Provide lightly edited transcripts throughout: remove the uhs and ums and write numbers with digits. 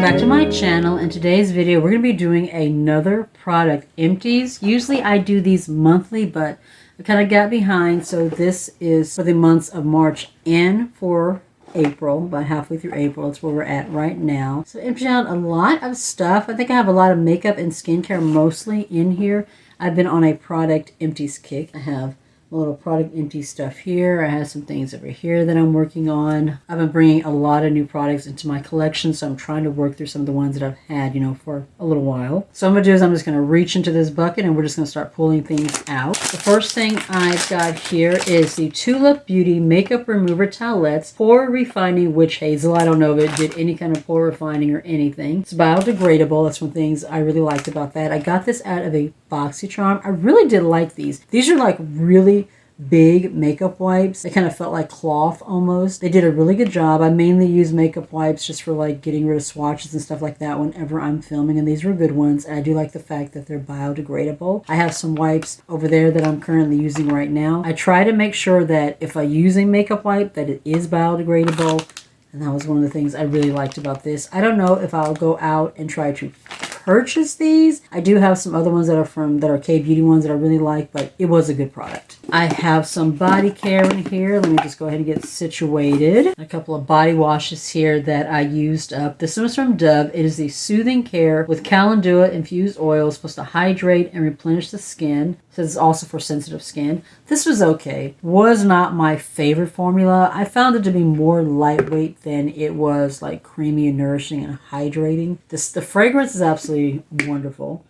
back to my channel. In today's video we're going to be doing another product, Empties. Usually I do these monthly, but I kind of got behind, so this is for the months of March and for April, about halfway through April. That's where we're at right now. So emptied out a lot of stuff. I think I have a lot of makeup and skincare mostly in here. I've been on a product empties kick. I have a little product empty stuff here. I have some things over here that I'm working on. I've been bringing a lot of new products into my collection, so I'm trying to work through some of the ones that I've had, for a little while. So what I'm going to do is I'm just going to reach into this bucket and we're just going to start pulling things out. The first thing I've got here is the Tulip Beauty Makeup Remover Towelettes Pore Refining Witch Hazel. I don't know if it did any kind of pore refining or anything. It's biodegradable. That's one of the things I really liked about that. I got this out of a BoxyCharm. I really did like these. These are like really big makeup wipes. They kind of felt like cloth almost. They did a really good job. I mainly use makeup wipes just for like getting rid of swatches and stuff like that whenever I'm filming, and these were good ones. And I do like the fact that they're biodegradable. I have some wipes over there that I'm currently using right now. I try to make sure that if I use a makeup wipe that it is biodegradable, and that was one of the things I really liked about this. I don't know if I'll go out and try to purchase these. I do have some other ones that are K-Beauty ones that I really like, but it was a good product. I have some Bodycare in here. Let me just go ahead and get situated. A couple of body washes here that I used up. This one is from Dove. It is the Soothing Care with Calendula infused oil. It's supposed to hydrate and replenish the skin. It says it's also for sensitive skin. This was okay. Was not my favorite formula. I found it to be more lightweight than it was like creamy and nourishing and hydrating. The fragrance is absolutely wonderful.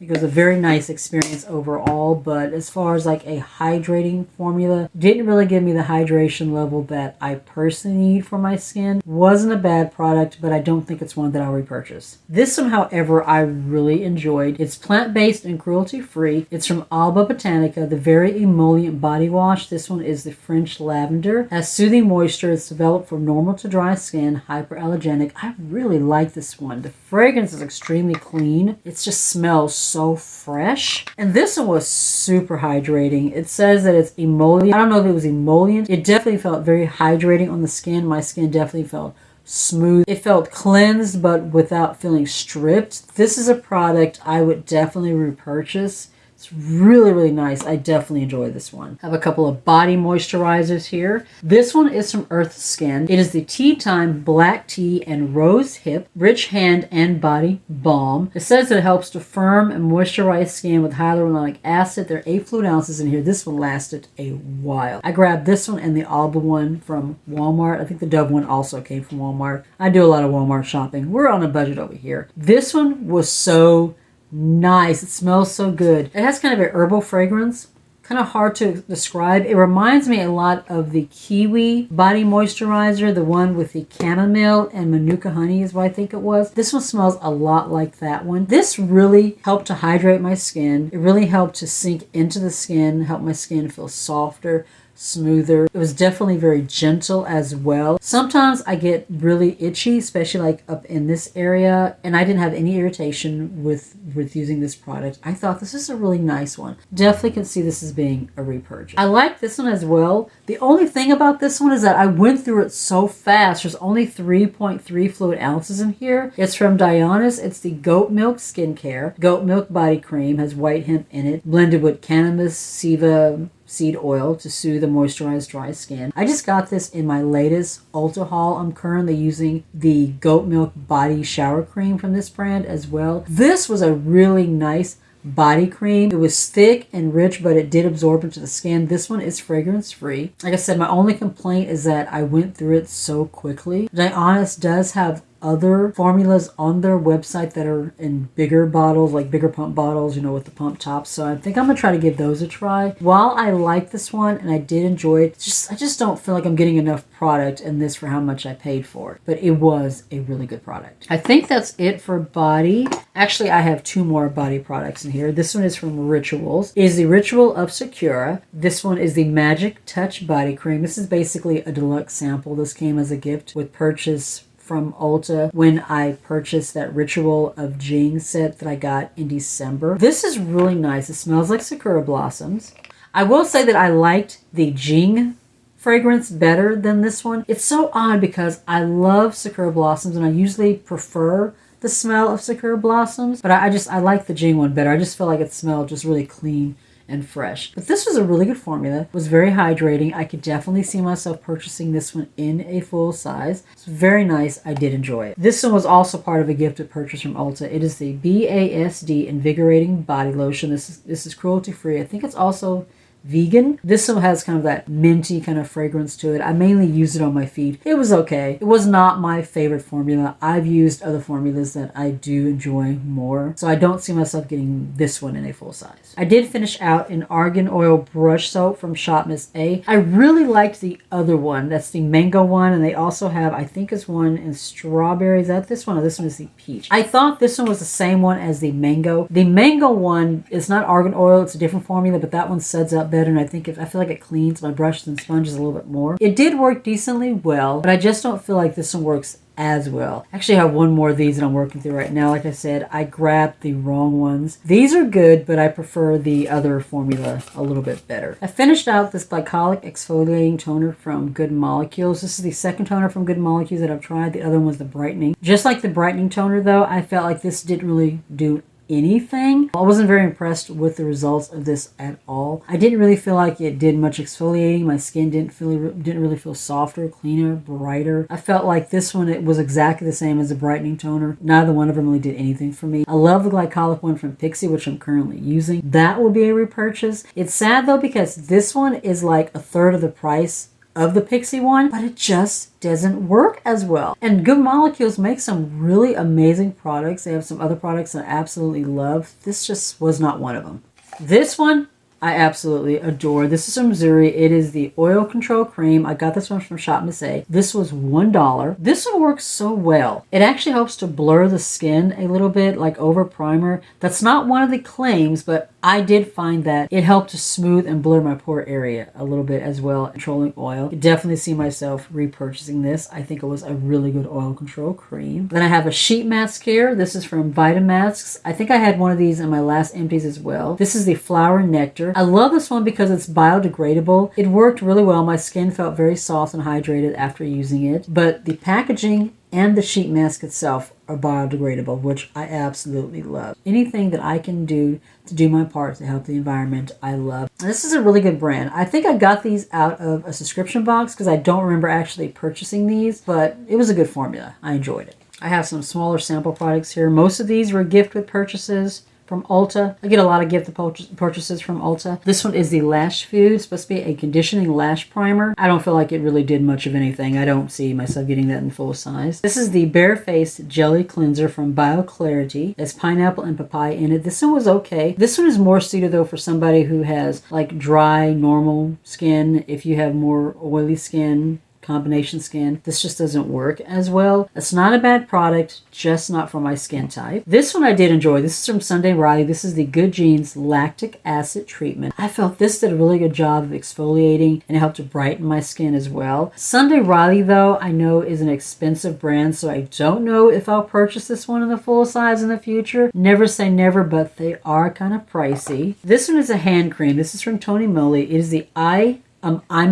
It was a very nice experience overall, but as far as like a hydrating formula, didn't really give me the hydration level that I personally need for my skin. Wasn't a bad product, but I don't think it's one that I'll repurchase. This one, however, I really enjoyed. It's plant-based and cruelty-free. It's from Alba Botanica, the very emollient body wash. This one is the French Lavender. Has soothing moisture. It's developed for normal to dry skin, hyperallergenic. I really like this one. The fragrance is extremely clean. It just smells so fresh, and this one was super hydrating. It says that it's emollient. I don't know if it was emollient. It definitely felt very hydrating on the skin. My skin definitely felt smooth. It felt cleansed but without feeling stripped. This is a product I would definitely repurchase. It's really, really nice. I definitely enjoy this one. I have a couple of body moisturizers here. This one is from Earth Skin. It is the Tea Time Black Tea and Rose Hip Rich Hand and Body Balm. It says that it helps to firm and moisturize skin with hyaluronic acid. There are 8 fluid ounces in here. This one lasted a while. I grabbed this one and the Alba one from Walmart. I think the Dove one also came from Walmart. I do a lot of Walmart shopping. We're on a budget over here. This one was so nice. It smells so good. It has kind of an herbal fragrance, kind of hard to describe. It reminds me a lot of the Kiwi body moisturizer, the one with the chamomile and manuka honey is what I think it was. This one smells a lot like that one. This really helped to hydrate my skin. It really helped to sink into the skin, help my skin feel softer, smoother. It was definitely very gentle as well. Sometimes I get really itchy, especially like up in this area, and I didn't have any irritation with using this product. I thought this is a really nice one. Definitely can see this as being a repurchase. I like this one as well. The only thing about this one is that I went through it so fast. There's only 3.3 fluid ounces in here. It's from Dionysus. It's the Goat Milk Skincare. Goat Milk Body Cream has white hemp in it, blended with cannabis sativa seed oil to soothe and moisturize dry skin. I just got this in my latest Ulta haul. I'm currently using the Goat Milk Body Shower Cream from this brand as well. This was a really nice body cream. It was thick and rich, but it did absorb into the skin. This one is fragrance free. Like I said, my only complaint is that I went through it so quickly. Dionysus does have other formulas on their website that are in bigger bottles, like bigger pump bottles, with the pump tops. So I think I'm gonna try to give those a try. While I like this one and I did enjoy it, I just don't feel like I'm getting enough product in this for how much I paid for it. But it was a really good product. I think that's it for body. Actually, I have 2 more body products in here. This one is from Rituals. It is the Ritual of Sakura. This one is the Magic Touch Body Cream. This is basically a deluxe sample. This came as a gift with purchase from Ulta when I purchased that Ritual of Jing set that I got in December. This is really nice. It smells like sakura blossoms. I will say that I liked the Jing fragrance better than this one. It's so odd because I love Sakura Blossoms and I usually prefer the smell of Sakura Blossoms, but I like the Jing one better. I just feel like it smelled just really clean and fresh. But this was a really good formula. It was very hydrating. I could definitely see myself purchasing this one in a full size. It's very nice. I did enjoy it. This one was also part of a gifted purchase from Ulta. It is the BASD Invigorating Body Lotion. This is cruelty free. I think it's also vegan. This one has kind of that minty kind of fragrance to it. I mainly use it on my feet. It was okay. It was not my favorite formula. I've used other formulas that I do enjoy more, so I don't see myself getting this one in a full size. I did finish out an Argan Oil Brush Soap from Shop Miss A. I really liked the other one. That's the mango one, and they also have, I think it's one in strawberry. Is that this one? Or this one is the peach. I thought this one was the same one as the mango. The mango one is not argan oil. It's a different formula, but that one suds up better, and I feel like it cleans my brushes and sponges a little bit more. It did work decently well, but I just don't feel like this one works as well. Actually, I have one more of these that I'm working through right now. Like I said, I grabbed the wrong ones. These are good, but I prefer the other formula a little bit better. I finished out this Glycolic Exfoliating Toner from Good Molecules. This is the second toner from Good Molecules that I've tried. The other one was the brightening. Just like the brightening toner though, I felt like this didn't really do anything. I wasn't very impressed with the results of this at all. I didn't really feel like it did much exfoliating. My skin didn't really feel softer, cleaner, brighter. I felt like this one, it was exactly the same as the brightening toner. Neither one of them really did anything for me. I love the Glycolic one from Pixi, which I'm currently using. That will be a repurchase. It's sad though because this one is like a third of the price of the Pixi one, but it just doesn't work as well. And Good Molecules makes some really amazing products. They have some other products that I absolutely love. This just was not one of them. This one I absolutely adore. This is from Zuri. It is the Oil Control Cream. I got this one from Shop Miss A. This was $1. This one works so well. It actually helps to blur the skin a little bit, like over primer. That's not one of the claims, but I did find that it helped to smooth and blur my pore area a little bit as well. Controlling oil. I could definitely see myself repurchasing this. I think it was a really good oil control cream. Then I have a sheet mask here. This is from Vitamasks. I think I had one of these in my last empties as well. This is the Flower Nectar. I love this one because it's biodegradable. It worked really well. My skin felt very soft and hydrated after using it. But the packaging and the sheet mask itself are biodegradable, which I absolutely love. Anything that I can do to do my part to help the environment, I love. And this is a really good brand. I think I got these out of a subscription box because I don't remember actually purchasing these, but it was a good formula. I enjoyed it. I have some smaller sample products here. Most of these were gift with purchases from Ulta. I get a lot of gift purchases from Ulta. This one is the Lash Food. It's supposed to be a conditioning lash primer. I don't feel like it really did much of anything. I don't see myself getting that in full size. This is the Barefaced Jelly Cleanser from BioClarity. It's pineapple and papaya in it. This one was okay. This one is more suited though for somebody who has like dry, normal skin. If you have more oily skin, combination skin, this just doesn't work as well. It's not a bad product, just not for my skin type. This one I did enjoy. This is from Sunday Riley. This is the Good Genes Lactic Acid Treatment. I felt this did a really good job of exfoliating and it helped to brighten my skin as well. Sunday Riley though, I know is an expensive brand, so I don't know if I'll purchase this one in the full size in the future. Never say never, but they are kind of pricey. This one is a hand cream. This is from Tony Moly. It is the I'm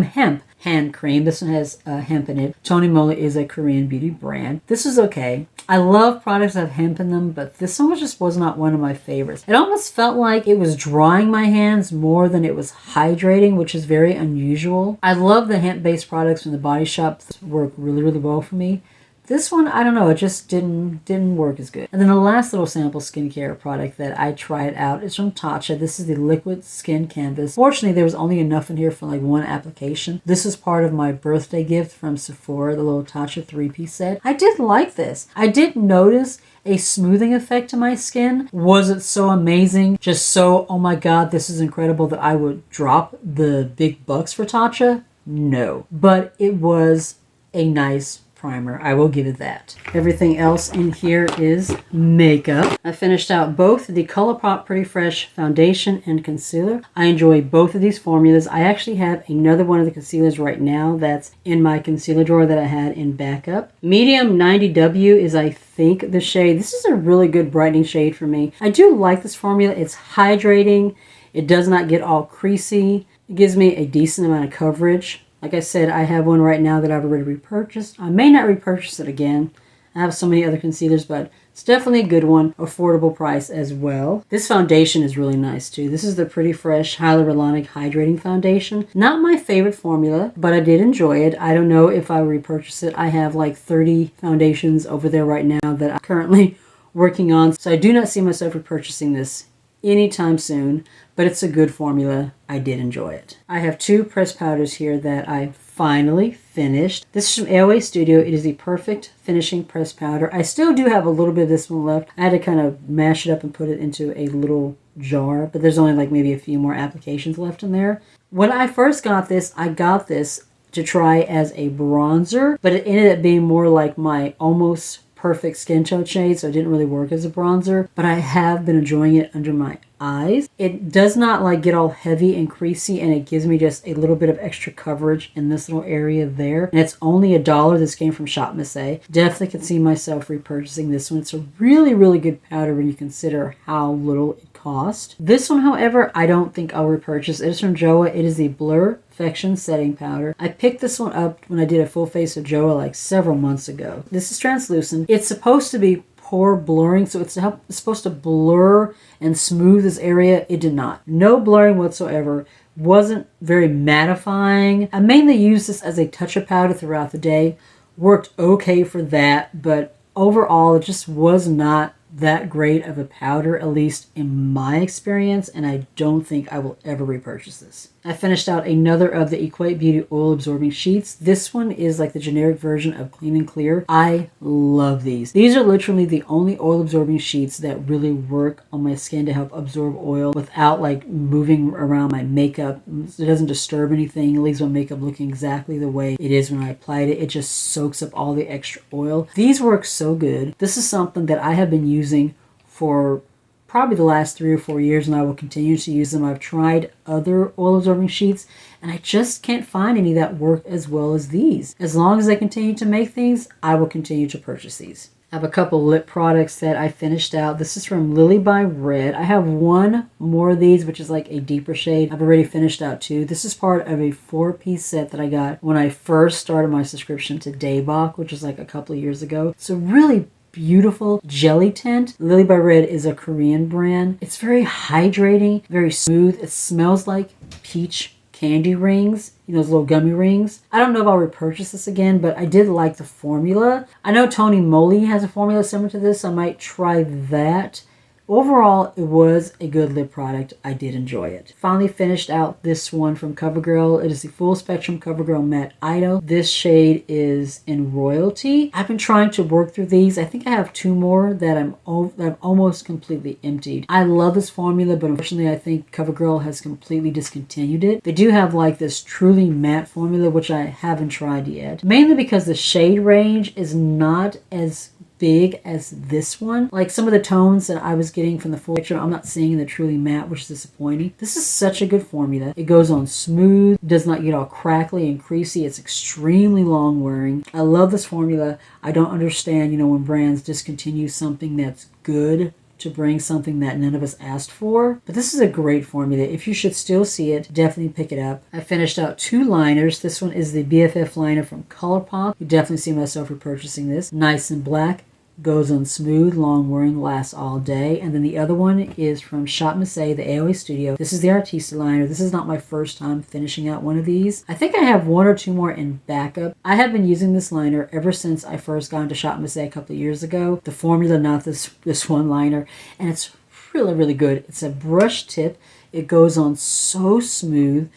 Hemp hand cream. This one has hemp in it. Tony Moly is a Korean beauty brand. This is okay. I love products that have hemp in them, but this one just was not one of my favorites. It almost felt like it was drying my hands more than it was hydrating, which is very unusual. I love the hemp-based products from the Body Shop. They work really, really well for me. This one, I don't know, it just didn't work as good. And then the last little sample skincare product that I tried out is from Tatcha. This is the Liquid Skin Canvas. Fortunately, there was only enough in here for like one application. This is part of my birthday gift from Sephora, the little Tatcha 3-piece set. I did like this. I did notice a smoothing effect to my skin. Was it so amazing? Just so, oh my god, this is incredible that I would drop the big bucks for Tatcha? No. But it was a nice primer. I will give it that. Everything else in here is makeup. I finished out both the Colourpop Pretty Fresh foundation and concealer. I enjoy both of these formulas. I actually have another one of the concealers right now that's in my concealer drawer that I had in backup. Medium 90W is, I think, the shade. This is a really good brightening shade for me. I do like this formula. It's hydrating. It does not get all creasy. It gives me a decent amount of coverage Like I said, I have one right now that I've already repurchased. I may not repurchase it again. I have so many other concealers, but it's definitely a good one. Affordable price as well. This foundation is really nice too. This is the Pretty Fresh Hyaluronic Hydrating Foundation. Not my favorite formula, but I did enjoy it. I don't know if I will repurchase it. I have like 30 foundations over there right now that I'm currently working on. So I do not see myself repurchasing this anytime soon, but it's a good formula. I did enjoy it. I have two pressed powders here that I finally finished. This is from AOA Studio. It is the Perfect Finishing Pressed Powder. I still do have a little bit of this one left. I had to kind of mash it up and put it into a little jar, but there's only like maybe a few more applications left in there. When I first got this, I got this to try as a bronzer, but it ended up being more like my almost perfect skin tone shade, so it didn't really work as a bronzer, but I have been enjoying it under my eyes. It does not like get all heavy and creasy, and it gives me just a little bit of extra coverage in this little area there. And it's only $1. This came from Shop Miss A. Definitely can see myself repurchasing this one. It's a really, really good powder when you consider how little it cost. This one, however, I don't think I'll repurchase. It is from Joa. It is the Blur Perfection Setting Powder. I picked this one up when I did a full face of Joa like several months ago. This is translucent. It's supposed to be pore blurring, so it's supposed to blur and smooth this area. It did not. No blurring whatsoever. Wasn't very mattifying. I mainly use this as a touch-up powder throughout the day. Worked okay for that, but overall it just was not that great of a powder, at least in my experience, and I don't think I will ever repurchase this. I finished out another of the Equate Beauty Oil Absorbing Sheets. This one is like the generic version of Clean and Clear. I love these. These are literally the only oil absorbing sheets that really work on my skin to help absorb oil without like moving around my makeup. It doesn't disturb anything. It leaves my makeup looking exactly the way it is when I applied it. It just soaks up all the extra oil. These work so good. This is something that I have been using for probably the last 3 or 4 years, and I will continue to use them. I've tried other oil absorbing sheets and I just can't find any that work as well as these. As long as they continue to make things, I will continue to purchase these. I have a couple lip products that I finished out. This is from Lily by Red. I have one more of these, which is like a deeper shade. I've already finished out two. This is part of a 4-piece set that I got when I first started my subscription to Daybach, which is like a couple of years ago. So really beautiful jelly tint. Lily by Red is a Korean brand. It's very hydrating, very smooth. It smells like peach candy rings, you know, those little gummy rings. I don't know if I'll repurchase this again, but I did like the formula. I know Tony Moly has a formula similar to this. I might try that. Overall, it was a good lip product. I did enjoy it. Finally finished out this one from CoverGirl. It is the Full Spectrum CoverGirl Matte Ido. This shade is in Royalty. I've been trying to work through these. I think I have two more that I've almost completely emptied. I love this formula, but unfortunately, I think CoverGirl has completely discontinued it. They do have like this truly matte formula, which I haven't tried yet. Mainly because the shade range is not as big as this one. Like some of the tones that I was getting from the full picture, I'm not seeing in the truly matte, which is disappointing. This is such a good formula. It goes on smooth, does not get all crackly and creasy. It's extremely long wearing. I love this formula. I don't understand, you know, when brands discontinue something that's good to bring something that none of us asked for. But this is a great formula. If you should still see it, definitely pick it up. I finished out two liners. This one is the Bff Liner from Colourpop. You definitely see myself repurchasing this. Nice and black. Goes on smooth, long wearing, lasts all day. And then the other one is from Shop Miss A, the AOA Studio. This is the Artista liner. This is not my first time finishing out one of these. I think I have one or two more in backup. I have been using this liner ever since I first got into Shop Miss A couple of years ago. The formula, not this one liner. And it's really, really good. It's a brush tip. It goes on so smooth.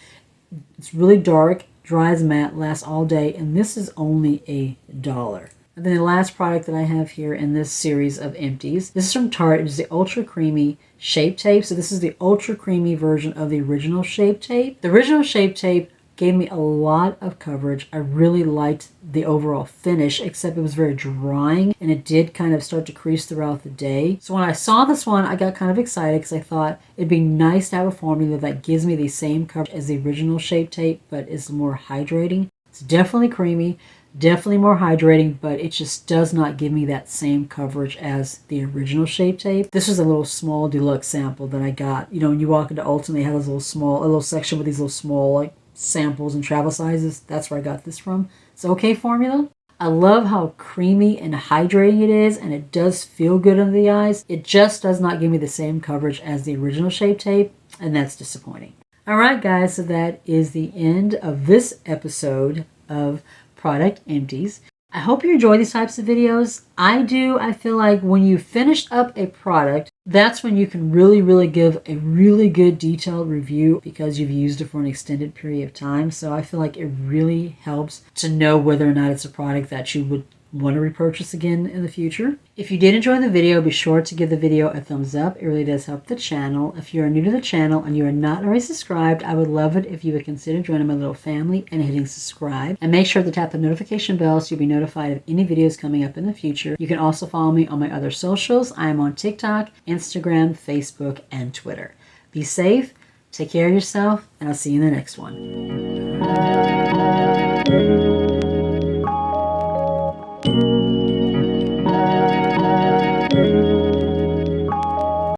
It's really dark, dries matte, lasts all day. And this is only $1. And then the last product that I have here in this series of empties, this is from Tarte. It is the Ultra Creamy Shape Tape. So this is the Ultra Creamy version of the original Shape Tape. The original Shape Tape gave me a lot of coverage. I really liked the overall finish, except it was very drying and it did kind of start to crease throughout the day. So when I saw this one, I got kind of excited because I thought it'd be nice to have a formula that gives me the same coverage as the original Shape Tape, but is more hydrating. It's definitely creamy. Definitely more hydrating, but it just does not give me that same coverage as the original Shape Tape. This was a little small deluxe sample that I got. You know, when you walk into Ulta, they have those a little section with these little small like samples and travel sizes. That's where I got this from. It's okay formula. I love how creamy and hydrating it is, and it does feel good under the eyes. It just does not give me the same coverage as the original Shape Tape, and that's disappointing. Alright guys, so that is the end of this episode of Product Empties. I hope you enjoy these types of videos. I do. I feel like when you finish up a product, that's when you can really give a really good detailed review because you've used it for an extended period of time. So I feel like it really helps to know whether or not it's a product that you would want to repurchase again in the future. If you did enjoy the video, be sure to give the video a thumbs up. It really does help the channel. If you are new to the channel and you are not already subscribed, I would love it if you would consider joining my little family and hitting subscribe. And make sure to tap the notification bell so you'll be notified of any videos coming up in the future. You can also follow me on my other socials. I am on TikTok, Instagram, Facebook, and Twitter. Be safe, take care of yourself, and I'll see you in the next one.